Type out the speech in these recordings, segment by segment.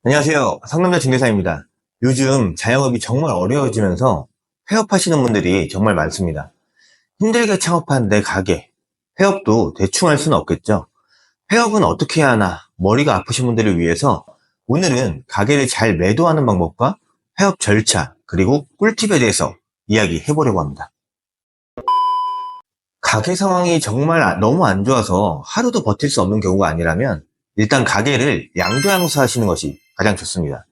안녕하세요. 상남자 중개사입니다. 요즘 자영업이 정말 어려워지면서 폐업하시는 분들이 정말 많습니다. 힘들게 창업한 내 가게, 폐업도 대충 할 수는 없겠죠. 폐업은 어떻게 해야 하나, 머리가 아프신 분들을 위해서 오늘은 가게를 잘 매도하는 방법과 폐업 절차, 그리고 꿀팁에 대해서 이야기해 보려고 합니다. 가게 상황이 정말 너무 안 좋아서 하루도 버틸 수 없는 경우가 아니라면 일단 가게를 양도양수 하시는 것이 가장 좋습니다.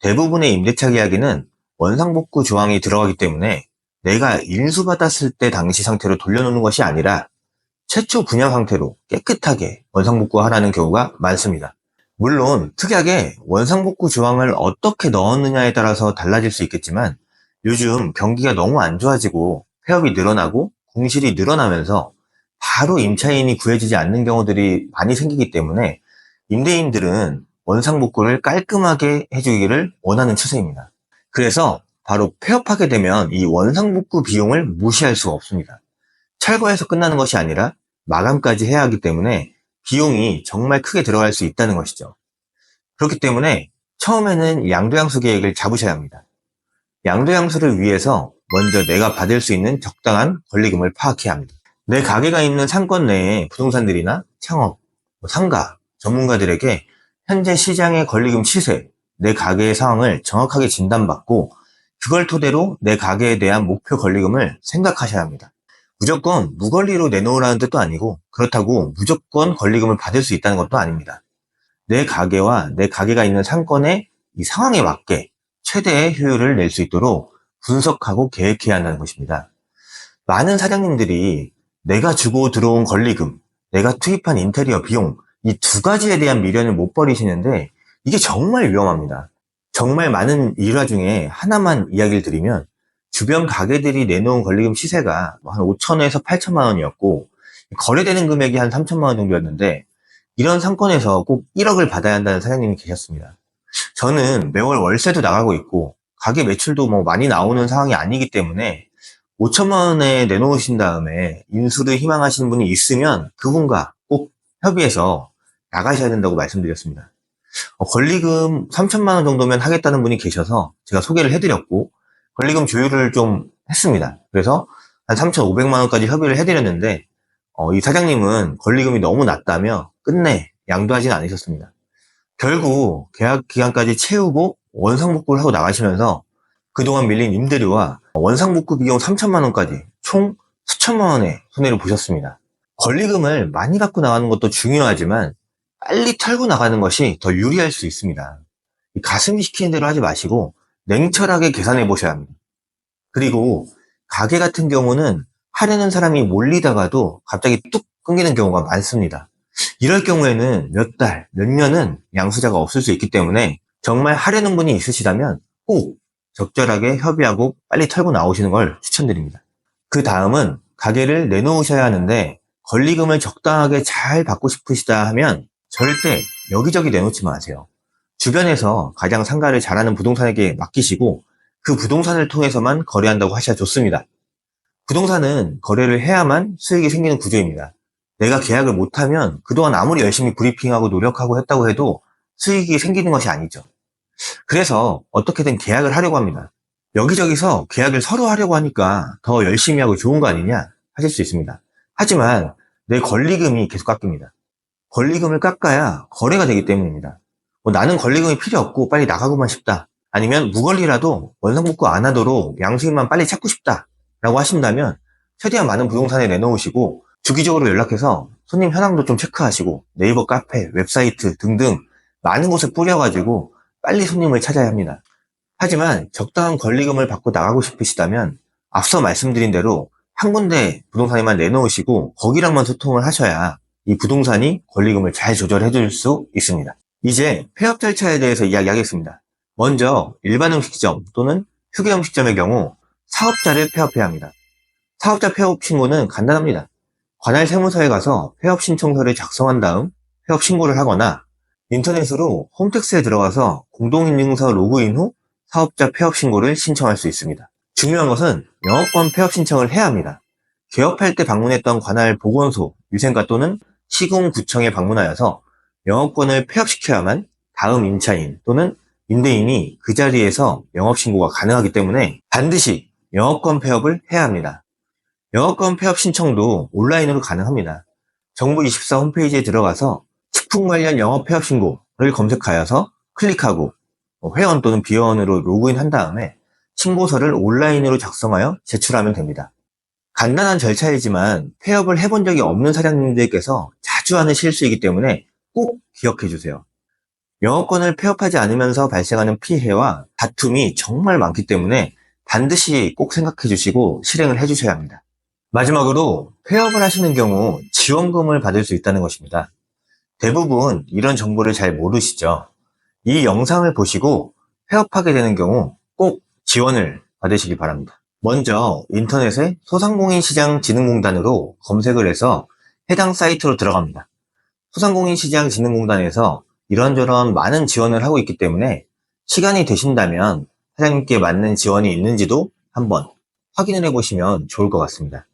대부분의 임대차 계약에는 원상복구 조항이 들어가기 때문에 내가 인수받았을 때 당시 상태로 돌려놓는 것이 아니라 최초 분양 상태로 깨끗하게 원상복구하라는 경우가 많습니다. 물론 특이하게 원상복구 조항을 어떻게 넣었느냐에 따라서 달라질 수 있겠지만 요즘 경기가 너무 안 좋아지고 폐업이 늘어나고 공실이 늘어나면서 바로 임차인이 구해지지 않는 경우들이 많이 생기기 때문에 임대인들은 원상복구를 깔끔하게 해주기를 원하는 추세입니다. 그래서 바로 폐업하게 되면 이 원상복구 비용을 무시할 수가 없습니다. 철거해서 끝나는 것이 아니라 마감까지 해야 하기 때문에 비용이 정말 크게 들어갈 수 있다는 것이죠. 그렇기 때문에 처음에는 양도양수 계획을 잡으셔야 합니다. 양도양수를 위해서 먼저 내가 받을 수 있는 적당한 권리금을 파악해야 합니다. 내 가게가 있는 상권 내에 부동산들이나 창업, 상가, 전문가들에게 현재 시장의 권리금 시세, 내 가게의 상황을 정확하게 진단받고 그걸 토대로 내 가게에 대한 목표 권리금을 생각하셔야 합니다. 무조건 무권리로 내놓으라는 뜻도 아니고 그렇다고 무조건 권리금을 받을 수 있다는 것도 아닙니다. 내 가게와 내 가게가 있는 상권의 이 상황에 맞게 최대의 효율을 낼 수 있도록 분석하고 계획해야 한다는 것입니다. 많은 사장님들이 내가 주고 들어온 권리금, 내가 투입한 인테리어 비용, 이 두 가지에 대한 미련을 못 버리시는데 이게 정말 위험합니다. 정말 많은 일화 중에 하나만 이야기를 드리면 주변 가게들이 내놓은 권리금 시세가 한 5천에서 8천만 원이었고 거래되는 금액이 한 3천만 원 정도였는데 이런 상권에서 꼭 1억을 받아야 한다는 사장님이 계셨습니다. 저는 매월 월세도 나가고 있고 가게 매출도 뭐 많이 나오는 상황이 아니기 때문에 5천만 원에 내놓으신 다음에 인수를 희망하시는 분이 있으면 그분과 꼭 협의해서 나가셔야 된다고 말씀드렸습니다. 권리금 3천만 원 정도면 하겠다는 분이 계셔서 제가 소개를 해드렸고 권리금 조율을 좀 했습니다. 그래서 한 3,500만 원까지 협의를 해드렸는데 이 사장님은 권리금이 너무 낮다며 끝내 양도하지는 않으셨습니다. 결국 계약 기간까지 채우고 원상복구를 하고 나가시면서 그동안 밀린 임대료와 원상복구 비용 3천만 원까지 총 수천만 원의 손해를 보셨습니다. 권리금을 많이 갖고 나가는 것도 중요하지만 빨리 털고 나가는 것이 더 유리할 수 있습니다. 가슴이 시키는 대로 하지 마시고 냉철하게 계산해 보셔야 합니다. 그리고 가게 같은 경우는 하려는 사람이 몰리다가도 갑자기 뚝 끊기는 경우가 많습니다. 이럴 경우에는 몇 달, 몇 년은 양수자가 없을 수 있기 때문에 정말 하려는 분이 있으시다면 꼭 적절하게 협의하고 빨리 털고 나오시는 걸 추천드립니다. 그 다음은 가게를 내놓으셔야 하는데 권리금을 적당하게 잘 받고 싶으시다 하면 절대 여기저기 내놓지 마세요. 주변에서 가장 상가를 잘하는 부동산에게 맡기시고 그 부동산을 통해서만 거래한다고 하셔야 좋습니다. 부동산은 거래를 해야만 수익이 생기는 구조입니다. 내가 계약을 못하면 그동안 아무리 열심히 브리핑하고 노력하고 했다고 해도 수익이 생기는 것이 아니죠. 그래서 어떻게든 계약을 하려고 합니다. 여기저기서 계약을 서로 하려고 하니까 더 열심히 하고 좋은 거 아니냐 하실 수 있습니다. 하지만 내 권리금이 계속 깎입니다. 권리금을 깎아야 거래가 되기 때문입니다. 나는 권리금이 필요 없고 빨리 나가고만 싶다. 아니면 무권리라도 원상복구 안 하도록 양수인만 빨리 찾고 싶다 라고 하신다면 최대한 많은 부동산에 내놓으시고 주기적으로 연락해서 손님 현황도 좀 체크하시고 네이버 카페, 웹사이트 등등 많은 곳에 뿌려가지고 빨리 손님을 찾아야 합니다. 하지만 적당한 권리금을 받고 나가고 싶으시다면 앞서 말씀드린 대로 한 군데 부동산에만 내놓으시고 거기랑만 소통을 하셔야 이 부동산이 권리금을 잘 조절해 줄 수 있습니다. 이제 폐업 절차에 대해서 이야기하겠습니다. 먼저 일반 음식점 또는 휴게 음식점의 경우 사업자를 폐업해야 합니다. 사업자 폐업 신고는 간단합니다. 관할 세무서에 가서 폐업 신청서를 작성한 다음 폐업 신고를 하거나 인터넷으로 홈택스에 들어가서 공동인증서 로그인 후 사업자 폐업 신고를 신청할 수 있습니다. 중요한 것은 영업권 폐업 신청을 해야 합니다. 개업할 때 방문했던 관할 보건소, 위생과 또는 시군구청에 방문하여서 영업권을 폐업시켜야만 다음 임차인 또는 임대인이 그 자리에서 영업신고가 가능하기 때문에 반드시 영업권 폐업을 해야 합니다. 영업권 폐업 신청도 온라인으로 가능합니다. 정부24 홈페이지에 들어가서 식품 관련 영업 폐업 신고를 검색하여서 클릭하고 회원 또는 비회원으로 로그인한 다음에 신고서를 온라인으로 작성하여 제출하면 됩니다. 간단한 절차이지만 폐업을 해본 적이 없는 사장님들께서 자주 하는 실수이기 때문에 꼭 기억해 주세요. 영업권을 폐업하지 않으면서 발생하는 피해와 다툼이 정말 많기 때문에 반드시 꼭 생각해 주시고 실행을 해 주셔야 합니다. 마지막으로 폐업을 하시는 경우 지원금을 받을 수 있다는 것입니다. 대부분 이런 정보를 잘 모르시죠? 이 영상을 보시고 폐업하게 되는 경우 꼭 지원을 받으시기 바랍니다. 먼저 인터넷에 소상공인시장진흥공단으로 검색을 해서 해당 사이트로 들어갑니다. 소상공인시장진흥공단에서 이런저런 많은 지원을 하고 있기 때문에 시간이 되신다면 사장님께 맞는 지원이 있는지도 한번 확인을 해보시면 좋을 것 같습니다.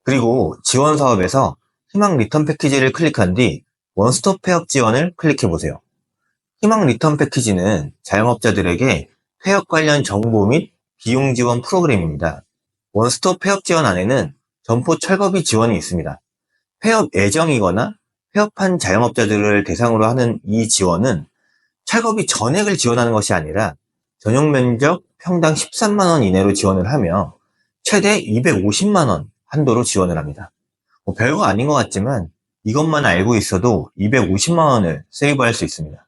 그리고 지원 사업에서 희망 리턴 패키지를 클릭한 뒤 원스톱 폐업 지원을 클릭해보세요. 희망 리턴 패키지는 자영업자들에게 폐업 관련 정보 및 비용 지원 프로그램입니다. 원스톱 폐업 지원 안에는 점포 철거비 지원이 있습니다. 폐업 예정이거나 폐업한 자영업자들을 대상으로 하는 이 지원은 철거비 전액을 지원하는 것이 아니라 전용 면적 평당 13만 원 이내로 지원을 하며 최대 250만 원 한도로 지원을 합니다. 별거 아닌 것 같지만 이것만 알고 있어도 250만 원을 세이브할 수 있습니다.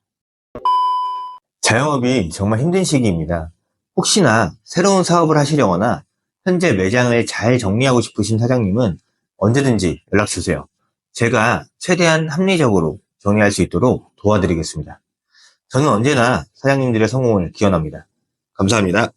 자영업이 정말 힘든 시기입니다. 혹시나 새로운 사업을 하시려거나 현재 매장을 잘 정리하고 싶으신 사장님은 언제든지 연락 주세요. 제가 최대한 합리적으로 정리할 수 있도록 도와드리겠습니다. 저는 언제나 사장님들의 성공을 기원합니다. 감사합니다.